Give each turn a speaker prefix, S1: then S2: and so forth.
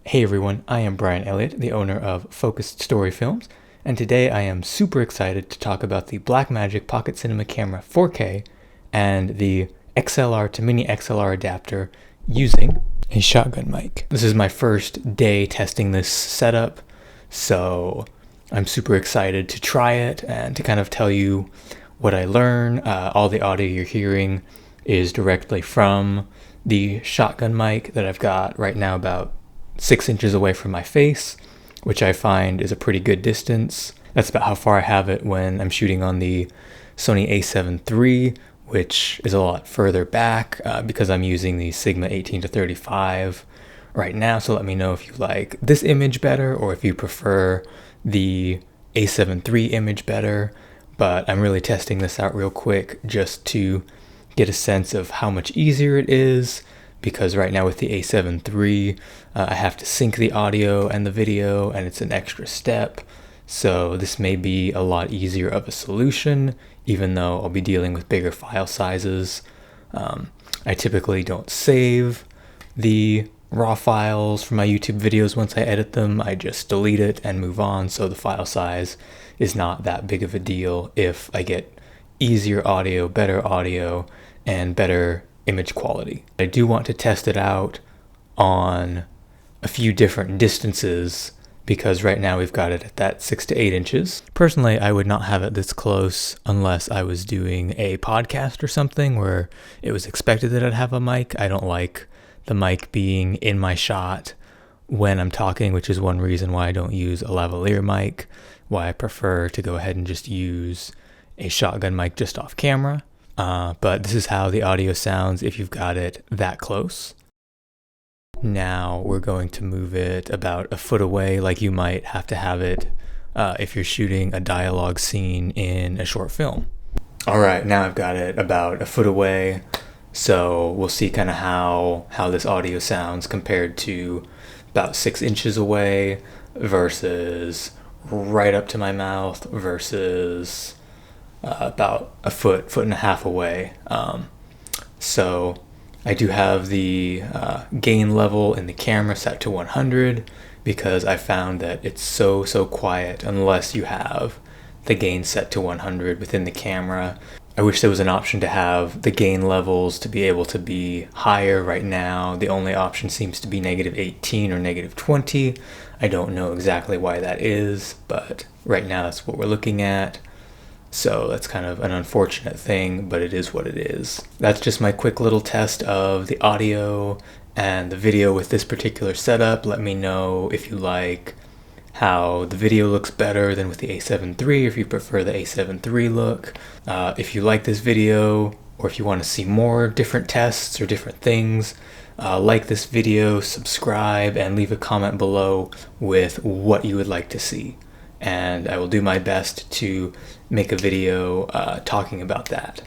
S1: Hey everyone, I am Brian Elliott, the owner of Focused Story Films, and today I am super excited to talk about the Blackmagic Pocket Cinema Camera 4K and the XLR to Mini-XLR adapter using a shotgun mic. This is my first day testing this setup, so I'm super excited to try it and to kind of tell you what I learn. All the audio you're hearing is directly from the shotgun mic that I've got right now about 6 inches away from my face, which I find is a pretty good distance. That's about how far I have it when I'm shooting on the Sony a7 III, which is a lot further back because I'm using the Sigma 18-35 right now. So let me know if you like this image better or if you prefer the a7 III image better. But I'm really testing this out real quick just to get a sense of how much easier it is, because right now with the a7 III, I have to sync the audio and the video, and it's an extra step. So this may be a lot easier of a solution, even though I'll be dealing with bigger file sizes. I typically don't save the raw files for my YouTube videos once I edit them. I just delete it and move on, so the file size is not that big of a deal if I get easier audio, and better image quality. I do want to test it out on a few different distances because right now we've got it at that 6 to 8 inches. Personally, I would not have it this close unless I was doing a podcast or something where it was expected that I'd have a mic. I don't like the mic being in my shot when I'm talking, which is one reason why I don't use a lavalier mic, why I prefer to go ahead and just use a shotgun mic just off camera. But this is how the audio sounds if you've got it that close. Now we're going to move it about a foot away, like you might have to have it if you're shooting a dialogue scene in a short film. All right, now I've got it about a foot away, so we'll see kind of how this audio sounds compared to about 6 inches away versus right up to my mouth versus about a foot and a half away. So I do have the gain level in the camera set to 100 because I found that it's so quiet unless you have the gain set to 100 within the camera. I wish there was an option to have the gain levels to be able to be higher. Right now the only option seems to be -18 or -20. I don't know exactly why that is, but right now that's what we're looking at. So that's kind of an unfortunate thing, but it is what it is. That's just my quick little test of the audio and the video with this particular setup. Let me know if you like how the video looks better than with the a7 III, or if you prefer the a7 III look. If you like this video, or if you want to see more different tests or different things, like this video, subscribe, and leave a comment below with what you would like to see. And I will do my best to make a video talking about that.